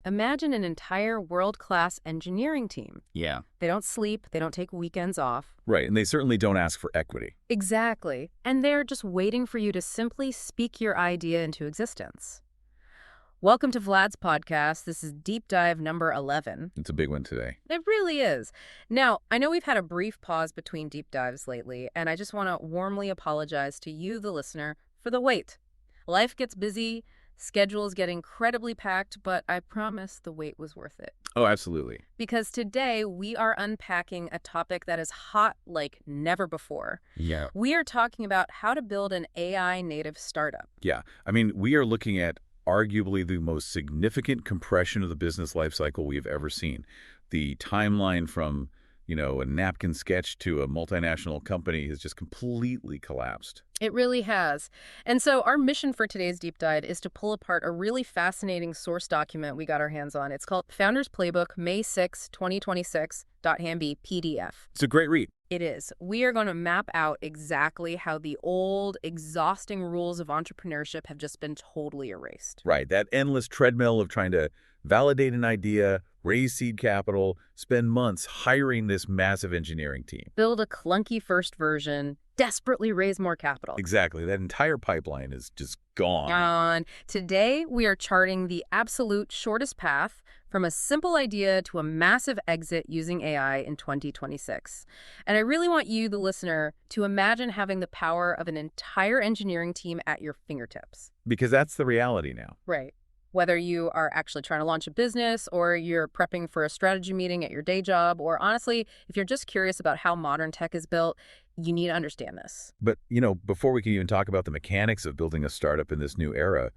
Imagine an entire world-class engineering team. Yeah. They don't sleep, they don't take weekends off. Right, and they certainly don't ask for equity. Exactly. And they're just waiting for you to simply speak your idea into existence. Welcome to Vlad's podcast. This is Deep Dive number 11. It's a big one today. It really is. Now, I know we've had a brief pause between deep dives lately, and I just want to warmly apologize to you, the listener, for the wait. Life gets busy, schedules get incredibly packed, but I promise the wait was worth it. Oh, absolutely. Because today we are unpacking a topic that is hot like never before. Yeah. We are talking about how to build an AI native startup. Yeah. I mean, we are looking at arguably the most significant compression of the business life cycle we have ever seen. The timeline from, a napkin sketch to a multinational company has just completely collapsed. It really has. And so our mission for today's deep dive is to pull apart a really fascinating source document we got our hands on. It's called Founders Playbook, May 6, 2026, .hamby PDF. It's a great read. It is. We are going to map out exactly how the old, exhausting rules of entrepreneurship have just been totally erased. Right. That endless treadmill of trying to validate an idea, raise seed capital, spend months hiring this massive engineering team. Build a clunky first version, desperately raise more capital. Exactly. That entire pipeline is just gone. Today, we are charting the absolute shortest path from a simple idea to a massive exit using AI in 2026. And I really want you, the listener, to imagine having the power of an entire engineering team at your fingertips. Because that's the reality now. Right. Whether you are actually trying to launch a business or you're prepping for a strategy meeting at your day job, or honestly, if you're just curious about how modern tech is built, you need to understand this. But, before we can even talk about the mechanics of building a startup in this new era,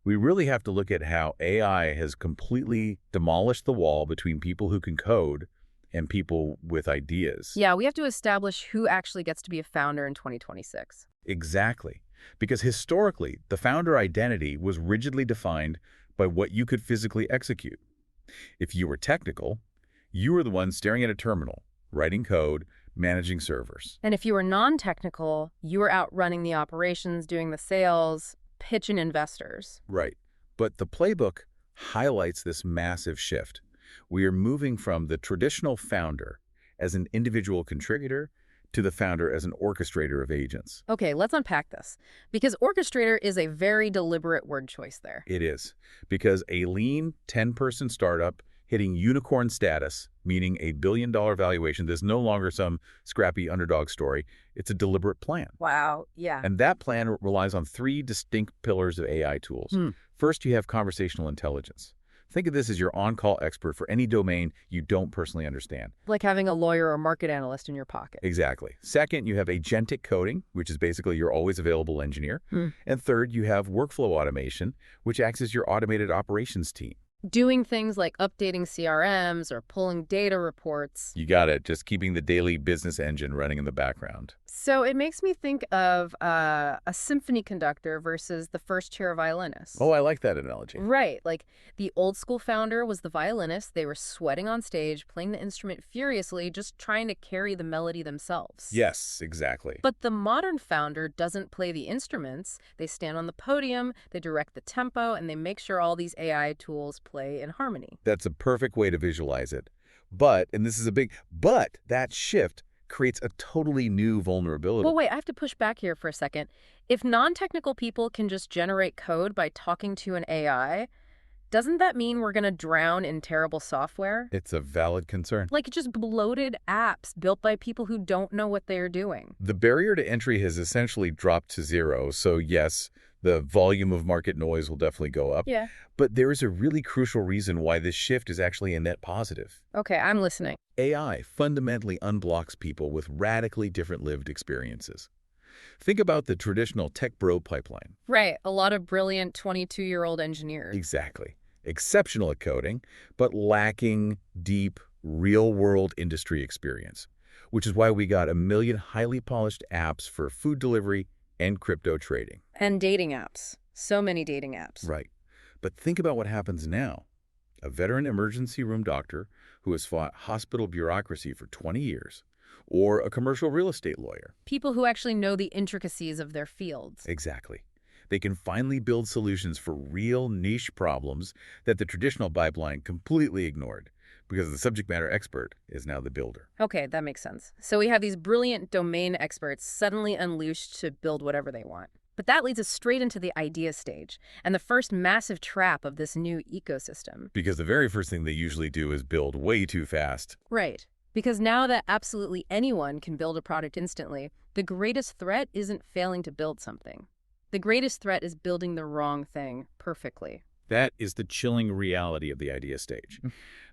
we really have to look at how AI has completely demolished the wall between people who can code and people with ideas. Yeah, we have to establish who actually gets to be a founder in 2026. Exactly. Because historically, the founder identity was rigidly defined by what you could physically execute. If you were technical, you were the one staring at a terminal, writing code, managing servers. And if you were non-technical, you were out running the operations, doing the sales, pitching investors. Right. But the playbook highlights this massive shift. We are moving from the traditional founder as an individual contributor to the founder as an orchestrator of agents. Okay, let's unpack this. Because orchestrator is a very deliberate word choice there. It is. Because a lean 10-person startup hitting unicorn status, meaning a billion-dollar valuation, there's no longer some scrappy underdog story. It's a deliberate plan. Wow, yeah. And that plan relies on 3 distinct pillars of AI tools. First, you have conversational intelligence. Think of this as your on-call expert for any domain you don't personally understand. Like having a lawyer or market analyst in your pocket. Exactly. Second, you have agentic coding, which is basically your always available engineer. And third, you have workflow automation, which acts as your automated operations team. Doing things like updating CRMs or pulling data reports. You got it. Just keeping the daily business engine running in the background. So it makes me think of a symphony conductor versus the first chair violinist. Oh, I like that analogy. Right. Like the old school founder was the violinist. They were sweating on stage, playing the instrument furiously, just trying to carry the melody themselves. Yes, exactly. But the modern founder doesn't play the instruments. They stand on the podium, they direct the tempo, and they make sure all these AI tools play in harmony. That's a perfect way to visualize it. But, and this is a big but, that shift creates a totally new vulnerability. Well, wait, I have to push back here for a second. If non-technical people can just generate code by talking to an AI, doesn't that mean we're going to drown in terrible software? It's a valid concern. Like just bloated apps built by people who don't know what they're doing. The barrier to entry has essentially dropped to zero. So yes, the volume of market noise will definitely go up. Yeah. But there is a really crucial reason why this shift is actually a net positive. Okay, I'm listening. AI fundamentally unblocks people with radically different lived experiences. Think about the traditional tech bro pipeline. Right, a lot of brilliant 22-year-old engineers. Exactly. Exceptional at coding, but lacking deep, real-world industry experience, which is why we got a million highly polished apps for food delivery and crypto trading. And dating apps. So many dating apps. Right. But think about what happens now. A veteran emergency room doctor who has fought hospital bureaucracy for 20 years, or a commercial real estate lawyer. People who actually know the intricacies of their fields. Exactly. They can finally build solutions for real niche problems that the traditional pipeline completely ignored, because the subject matter expert is now the builder. Okay, that makes sense. So we have these brilliant domain experts suddenly unleashed to build whatever they want. But that leads us straight into the idea stage and the first massive trap of this new ecosystem. Because the very first thing they usually do is build way too fast. Right. Because now that absolutely anyone can build a product instantly, the greatest threat isn't failing to build something. The greatest threat is building the wrong thing perfectly. That is the chilling reality of the idea stage.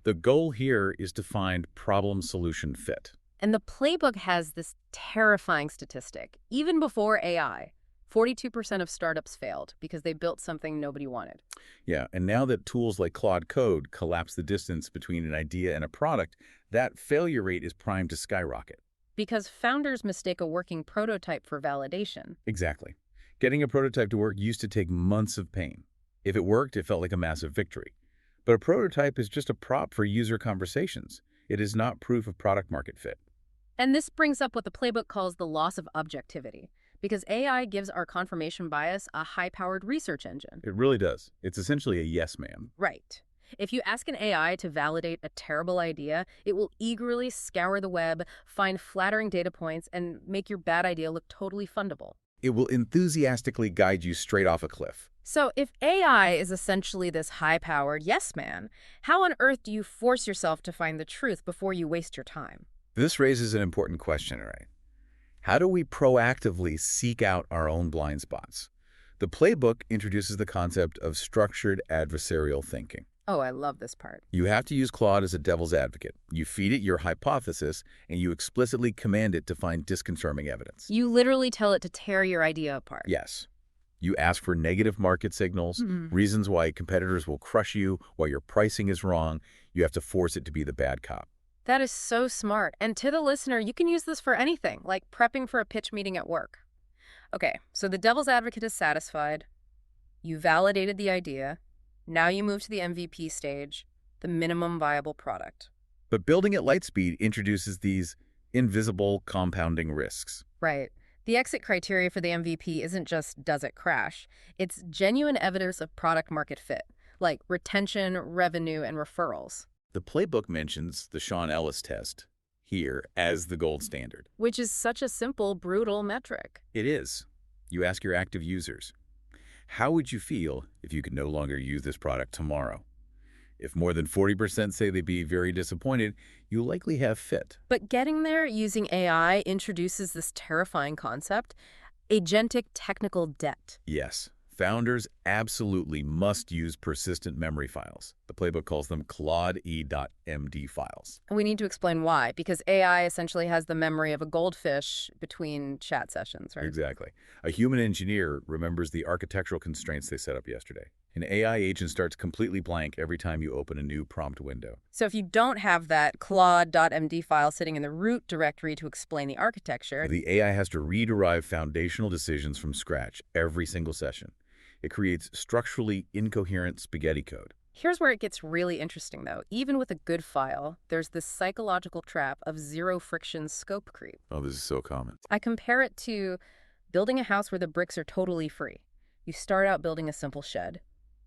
The goal here is to find problem-solution fit. And the playbook has this terrifying statistic. Even before AI, 42% of startups failed because they built something nobody wanted. Yeah, and now that tools like Claude Code collapse the distance between an idea and a product, that failure rate is primed to skyrocket. Because founders mistake a working prototype for validation. Exactly. Getting a prototype to work used to take months of pain. If it worked, it felt like a massive victory. But a prototype is just a prop for user conversations. It is not proof of product market fit. And this brings up what the playbook calls the loss of objectivity, because AI gives our confirmation bias a high-powered research engine. It really does. It's essentially a yes man. Right. If you ask an AI to validate a terrible idea, it will eagerly scour the web, find flattering data points, and make your bad idea look totally fundable. It will enthusiastically guide you straight off a cliff. So if AI is essentially this high-powered yes man, how on earth do you force yourself to find the truth before you waste your time? This raises an important question, right? How do we proactively seek out our own blind spots? The playbook introduces the concept of structured adversarial thinking. Oh, I love this part. You have to use Claude as a devil's advocate. You feed it your hypothesis, and you explicitly command it to find disconfirming evidence. You literally tell it to tear your idea apart. Yes. You ask for negative market signals, reasons why competitors will crush you, why your pricing is wrong. You have to force it to be the bad cop. That is so smart. And to the listener, you can use this for anything, like prepping for a pitch meeting at work. Okay, so the devil's advocate is satisfied. You validated the idea. Now you move to the MVP stage, the minimum viable product. But building at light speed introduces these invisible compounding risks. Right. The exit criteria for the MVP isn't just does it crash. It's genuine evidence of product market fit, like retention, revenue, and referrals. The playbook mentions the Sean Ellis test here as the gold standard. Which is such a simple, brutal metric. It is. You ask your active users, how would you feel if you could no longer use this product tomorrow? If more than 40% say they'd be very disappointed, you likely have fit. But getting there using AI introduces this terrifying concept, agentic technical debt. Yes, founders absolutely must use persistent memory files. The playbook calls them claude.e.md files. And we need to explain why, because AI essentially has the memory of a goldfish between chat sessions, right? Exactly. A human engineer remembers the architectural constraints they set up yesterday. An AI agent starts completely blank every time you open a new prompt window. So if you don't have that claude.md file sitting in the root directory to explain the architecture, The AI has to rederive foundational decisions from scratch every single session. It creates structurally incoherent spaghetti code. here's where it gets really interesting, though. Even with a good file, there's this psychological trap of zero-friction scope creep. Oh, this is so common. I compare it to building a house where the bricks are totally free. You start out building a simple shed.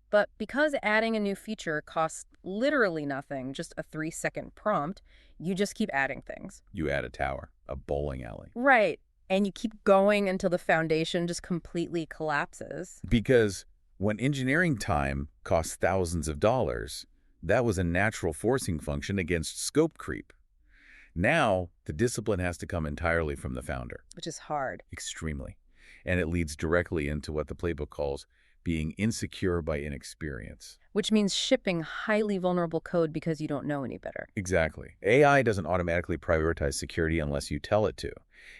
But because adding a new feature costs literally nothing, just a 3-second prompt, you just keep adding things. You add a tower, a bowling alley. Right. And you keep going until the foundation just completely collapses. Because when engineering time costs thousands of dollars, that was a natural forcing function against scope creep. Now, the discipline has to come entirely from the founder. Which is hard. Extremely. And it leads directly into what the playbook calls being insecure by inexperience. Which means shipping highly vulnerable code because you don't know any better. Exactly. AI doesn't automatically prioritize security unless you tell it to.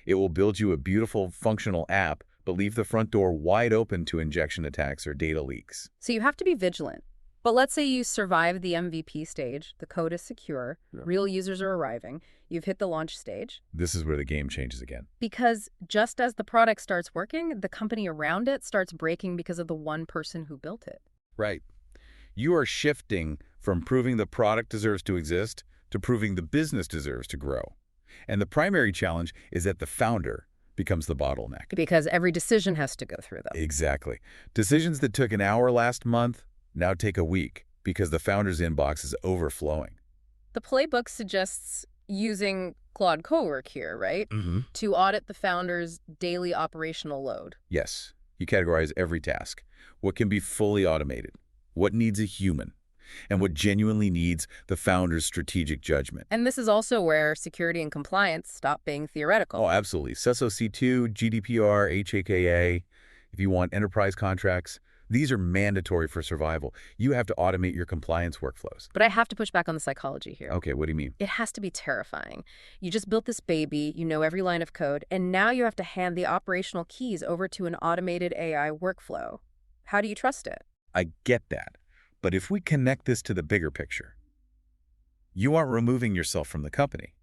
It will build you a beautiful, functional app, but leave the front door wide open to injection attacks or data leaks. So you have to be vigilant. But let's say you survive the MVP stage, the code is secure, real users are arriving, you've hit the launch stage. This is where the game changes again. Because just as the product starts working, the company around it starts breaking because of the one person who built it. Right. You are shifting from proving the product deserves to exist to proving the business deserves to grow. And the primary challenge is that the founder, becomes the bottleneck. Because every decision has to go through them. Exactly. Decisions that took an hour last month now take a week because the founder's inbox is overflowing. The playbook suggests using Claude Cowork here, right? To audit the founder's daily operational load. Yes. You categorize every task. What can be fully automated? What needs a human? And what genuinely needs the founder's strategic judgment. And this is also where security and compliance stop being theoretical. Oh, absolutely. CISO C2, GDPR, HAKA. If you want enterprise contracts, these are mandatory for survival. You have to automate your compliance workflows. But I have to push back on the psychology here. Okay, what do you mean? It has to be terrifying. You just built this baby, you know every line of code, and now you have to hand the operational keys over to an automated AI workflow. How do you trust it? I get that. But if we connect this to the bigger picture, you aren't removing yourself from the company.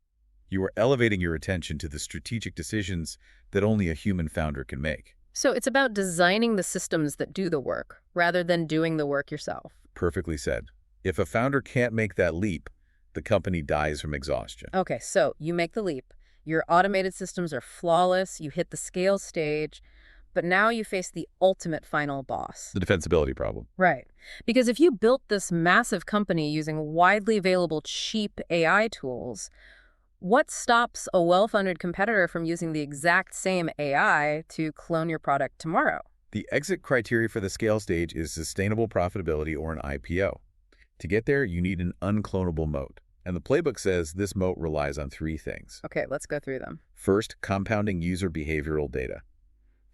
You are elevating your attention to the strategic decisions that only a human founder can make. So it's about designing the systems that do the work, rather than doing the work yourself. Perfectly said. If a founder can't make that leap, the company dies from exhaustion. Okay, so you make the leap. Your automated systems are flawless, you hit the scale stage, but now you face the ultimate final boss. The defensibility problem. Right. Because if you built this massive company using widely available cheap AI tools, what stops a well-funded competitor from using the exact same AI to clone your product tomorrow? The exit criteria for the scale stage is sustainable profitability or an IPO. To get there, you need an unclonable moat. And the playbook says this moat relies on three things. Okay, let's go through them. First, compounding user behavioral data.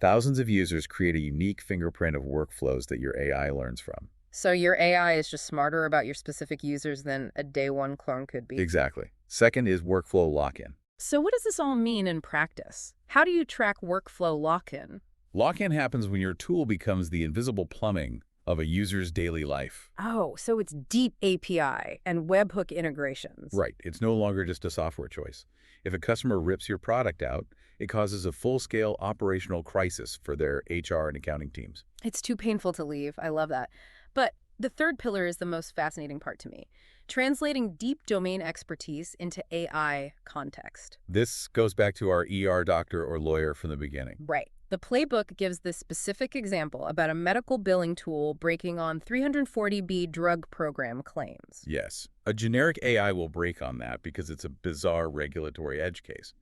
Thousands of users create a unique fingerprint of workflows that your AI learns from. So your AI is just smarter about your specific users than a day one clone could be? Exactly. Second is workflow lock-in. So what does this all mean in practice? How do you track workflow lock-in? Lock-in happens when your tool becomes the invisible plumbing of a user's daily life. Oh, so it's deep API and webhook integrations. Right. It's no longer just a software choice. If a customer rips your product out, it causes a full-scale operational crisis for their HR and accounting teams. It's too painful to leave. I love that. But the third pillar is the most fascinating part to me. Translating deep domain expertise into AI context. This goes back to our ER doctor or lawyer from the beginning. Right. The playbook gives this specific example about a medical billing tool breaking on 340B drug program claims. Yes. A generic AI will break on that because it's a bizarre regulatory edge case.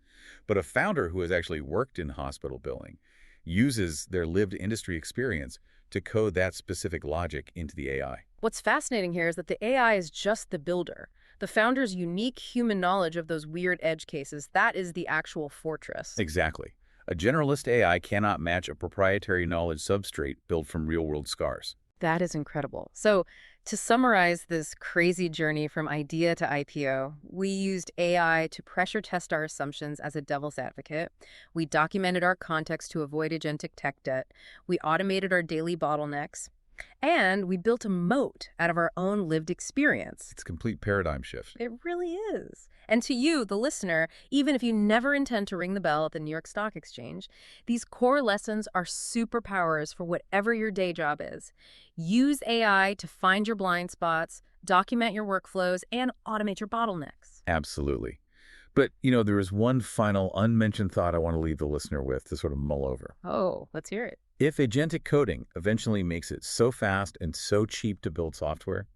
But a founder who has actually worked in hospital billing uses their lived industry experience to code that specific logic into the AI. What's fascinating here is that the AI is just the builder. The founder's unique human knowledge of those weird edge cases, that is the actual fortress. Exactly. A generalist AI cannot match a proprietary knowledge substrate built from real-world scars. That is incredible. So to summarize this crazy journey from idea to IPO, we used AI to pressure test our assumptions as a devil's advocate. We documented our context to avoid agentic tech debt. We automated our daily bottlenecks. And we built a moat out of our own lived experience. It's a complete paradigm shift. It really is. And to you, the listener, even if you never intend to ring the bell at the New York Stock Exchange, these core lessons are superpowers for whatever your day job is. Use AI to find your blind spots, document your workflows, and automate your bottlenecks. Absolutely. But, there is one final unmentioned thought I want to leave the listener with to sort of mull over. Oh, let's hear it. If agentic coding eventually makes it so fast and so cheap to build software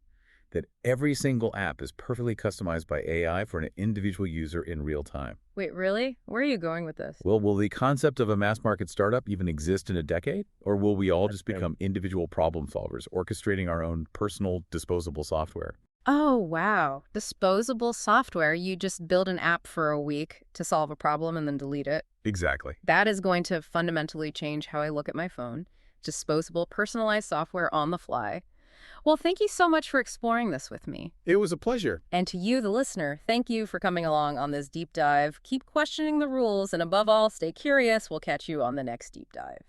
that every single app is perfectly customized by AI for an individual user in real time. Wait, really? Where are you going with this? Well, will the concept of a mass market startup even exist in a decade? Or will we all just become individual problem solvers, orchestrating our own personal disposable software? Oh, wow. Disposable software. You just build an app for a week to solve a problem and then delete it. Exactly. That is going to fundamentally change how I look at my phone. Disposable, personalized software on the fly. Well, thank you so much for exploring this with me. It was a pleasure. And to you, the listener, thank you for coming along on this deep dive. Keep questioning the rules, and above all, stay curious. We'll catch you on the next deep dive.